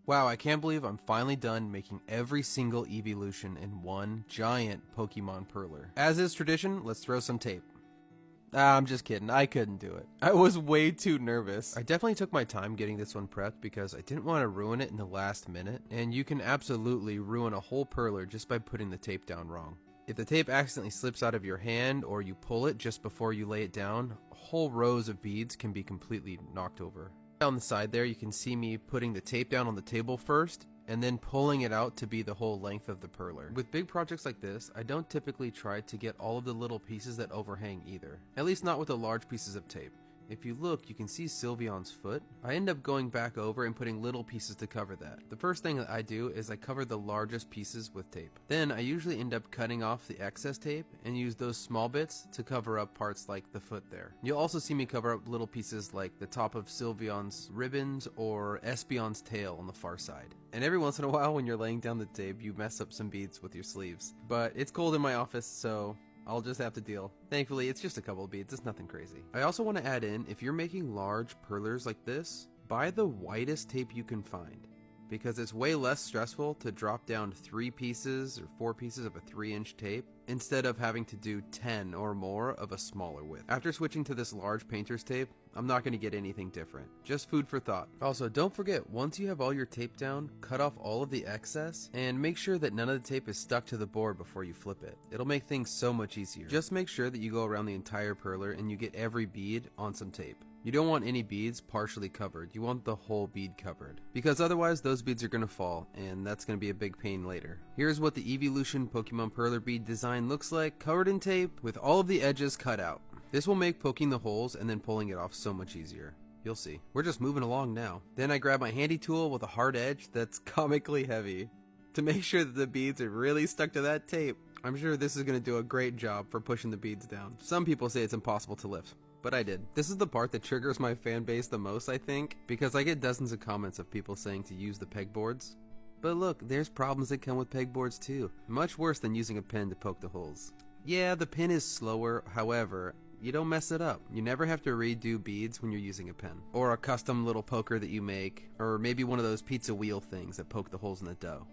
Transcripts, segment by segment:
Wow, I can't believe I'm finally done making every single evolution in one giant Pokemon Perler. As is tradition, let's throw some tape. I'm just kidding, I couldn't do it. I was way too nervous. I definitely took my time getting this one prepped because I didn't want to ruin it in the last minute, and you can absolutely ruin a whole Perler just by putting the tape down wrong. If the tape accidentally slips out of your hand or you pull it just before you lay it down, whole rows of beads can be completely knocked over. On the side there, you can see me putting the tape down on the table first and then pulling it out to be the whole length of the perler. With big projects like this, I don't typically try to get all of the little pieces that overhang either, at least not with the large pieces of tape. If you look, you can see Sylveon's foot. I end up going back over and putting little pieces to cover that. The first thing that I do is I cover the largest pieces with tape. Then I usually end up cutting off the excess tape and use those small bits to cover up parts like the foot there. You'll also see me cover up little pieces like the top of Sylveon's ribbons or Espeon's tail on the far side. And every once in a while when you're laying down the tape, you mess up some beads with your sleeves. But it's cold in my office, so I'll just have to deal. Thankfully, it's just a couple of beads, it's nothing crazy. I also want to add in, if you're making large perlers like this, buy the widest tape you can find, because it's way less stressful to drop down 3 pieces or 4 pieces of a 3-inch tape instead of having to do 10 or more of a smaller width. After switching to this large painter's tape, I'm not going to get anything different. Just food for thought. Also, don't forget, once you have all your tape down, cut off all of the excess and make sure that none of the tape is stuck to the board before you flip it. It'll make things so much easier. Just make sure that you go around the entire perler and you get every bead on some tape. You don't want any beads partially covered, you want the whole bead covered, because otherwise those beads are going to fall, and that's going to be a big pain later. Here's what the Eeveelution Pokémon Perler bead design looks like, covered in tape, with all of the edges cut out. This will make poking the holes and then pulling it off so much easier. You'll see. We're just moving along now. Then I grab my handy tool with a hard edge that's comically heavy to make sure that the beads are really stuck to that tape. I'm sure this is going to do a great job for pushing the beads down. Some people say it's impossible to lift, but I did. This is the part that triggers my fan base the most, I think, because I get dozens of comments of people saying to use the pegboards. But look, there's problems that come with pegboards too. Much worse than using a pen to poke the holes. Yeah, the pen is slower, however, you don't mess it up. You never have to redo beads when you're using a pen. Or a custom little poker that you make, or maybe one of those pizza wheel things that poke the holes in the dough.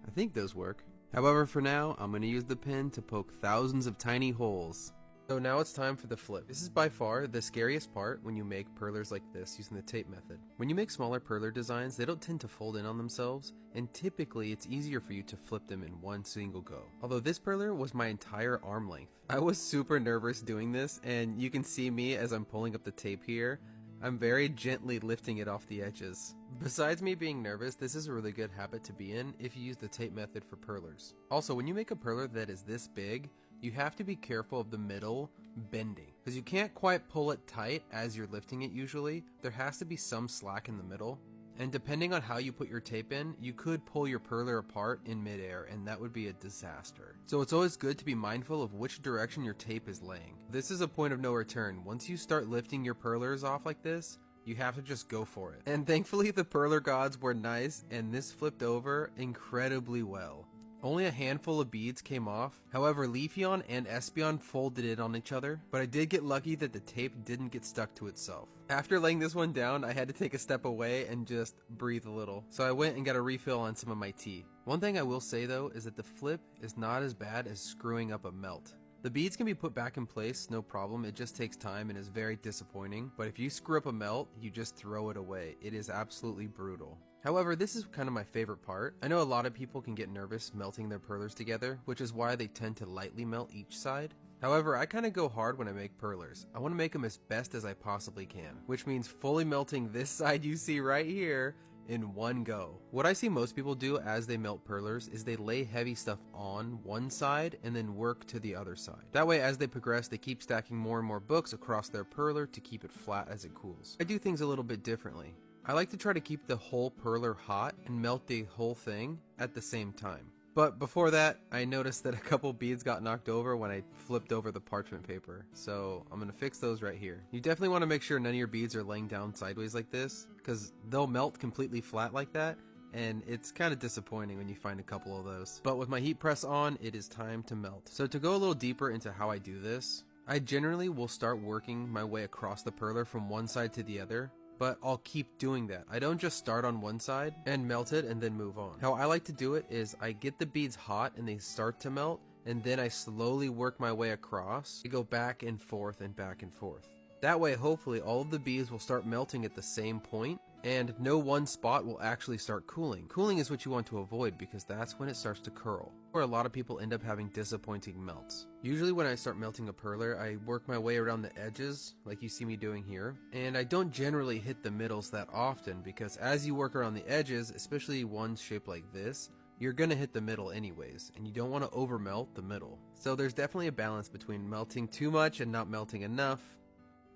I think those work. However, for now, I'm going to use the pen to poke thousands of tiny holes. So now it's time for the flip. This is by far the scariest part when you make perlers like this using the tape method. When you make smaller perler designs, they don't tend to fold in on themselves, and typically it's easier for you to flip them in one single go. Although this perler was my entire arm length. I was super nervous doing this, and you can see me as I'm pulling up the tape here. I'm very gently lifting it off the edges. Besides me being nervous, this is a really good habit to be in if you use the tape method for perlers. Also, when you make a perler that is this big, you have to be careful of the middle bending, because you can't quite pull it tight as you're lifting it usually. There has to be some slack in the middle, and depending on how you put your tape in, you could pull your perler apart in midair, and that would be a disaster. So it's always good to be mindful of which direction your tape is laying. This is a point of no return. Once you start lifting your perlers off like this, you have to just go for it. And thankfully the perler gods were nice, and this flipped over incredibly well. Only a handful of beads came off. However, Leafeon and Espeon folded in on each other, but I did get lucky that the tape didn't get stuck to itself. After laying this one down, I had to take a step away and just breathe a little. So I went and got a refill on some of my tea. One thing I will say though is that the flip is not as bad as screwing up a melt. The beads can be put back in place, no problem. It just takes time and is very disappointing. But if you screw up a melt, you just throw it away. It is absolutely brutal. However, this is kind of my favorite part. I know a lot of people can get nervous melting their perlers together, which is why they tend to lightly melt each side. However, I kind of go hard when I make perlers. I want to make them as best as I possibly can, which means fully melting this side you see right here in one go. What I see most people do as they melt perlers is they lay heavy stuff on one side and then work to the other side. That way, as they progress, they keep stacking more and more books across their perler to keep it flat as it cools. I do things a little bit differently. I like to try to keep the whole perler hot and melt the whole thing at the same time. But before that, I noticed that a couple beads got knocked over when I flipped over the parchment paper. So I'm going to fix those right here. You definitely want to make sure none of your beads are laying down sideways like this, because they'll melt completely flat like that, and it's kind of disappointing when you find a couple of those. But with my heat press on, it is time to melt. So to go a little deeper into how I do this, I generally will start working my way across the perler from one side to the other, but I'll keep doing that. I don't just start on one side and melt it and then move on. How I like to do it is I get the beads hot and they start to melt, and then I slowly work my way across to go back and forth and back and forth. That way, hopefully, all of the beads will start melting at the same point, and no one spot will actually start cooling. Cooling is what you want to avoid because that's when it starts to curl, where a lot of people end up having disappointing melts. Usually when I start melting a perler, I work my way around the edges, like you see me doing here, and I don't generally hit the middles that often because as you work around the edges, especially ones shaped like this, you're gonna hit the middle anyways, and you don't want to over melt the middle. So there's definitely a balance between melting too much and not melting enough.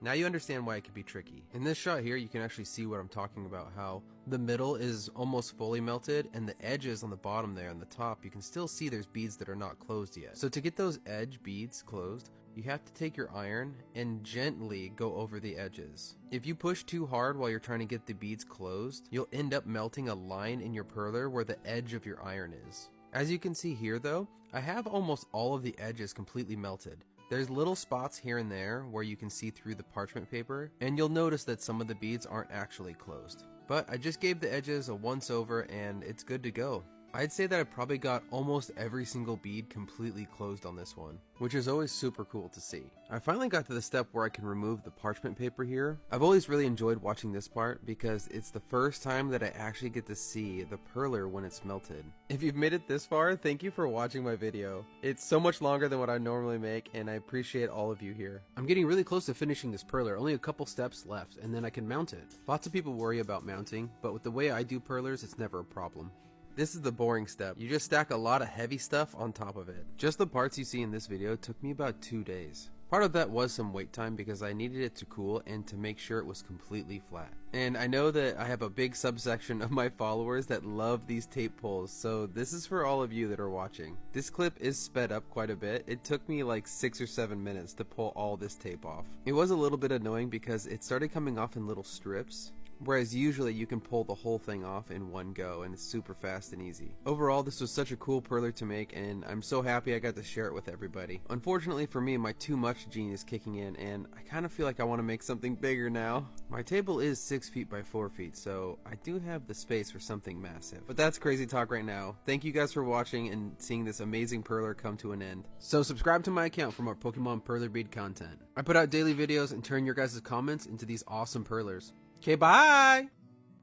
Now you understand why it can be tricky. In this shot here, you can actually see what I'm talking about, how the middle is almost fully melted and the edges on the bottom there on the top, you can still see there's beads that are not closed yet. So to get those edge beads closed, you have to take your iron and gently go over the edges. If you push too hard while you're trying to get the beads closed, you'll end up melting a line in your perler where the edge of your iron is. As you can see here though, I have almost all of the edges completely melted. There's little spots here and there where you can see through the parchment paper, and you'll notice that some of the beads aren't actually closed. But I just gave the edges a once over and it's good to go. I'd say that I probably got almost every single bead completely closed on this one, which is always super cool to see. I finally got to the step where I can remove the parchment paper here. I've always really enjoyed watching this part because it's the first time that I actually get to see the perler when it's melted. If you've made it this far, thank you for watching my video. It's so much longer than what I normally make, and I appreciate all of you here. I'm getting really close to finishing this perler, only a couple steps left, and then I can mount it. Lots of people worry about mounting, but with the way I do perlers, it's never a problem. This is the boring step. You just stack a lot of heavy stuff on top of it. Just the parts you see in this video took me about 2 days. Part of that was some wait time because I needed it to cool and to make sure it was completely flat. And I know that I have a big subsection of my followers that love these tape pulls, so this is for all of you that are watching. This clip is sped up quite a bit. It took me like 6 or 7 minutes to pull all this tape off. It was a little bit annoying because it started coming off in little strips, whereas usually you can pull the whole thing off in one go and it's super fast and easy. Overall, this was such a cool perler to make and I'm so happy I got to share it with everybody. Unfortunately for me, my too much gene is kicking in and I kind of feel like I want to make something bigger now. My table is 6 feet by 4 feet, so I do have the space for something massive. But that's crazy talk right now. Thank you guys for watching and seeing this amazing perler come to an end. So subscribe to my account for more Pokemon Perler Bead content. I put out daily videos and turn your guys' comments into these awesome perlers. Okay, bye!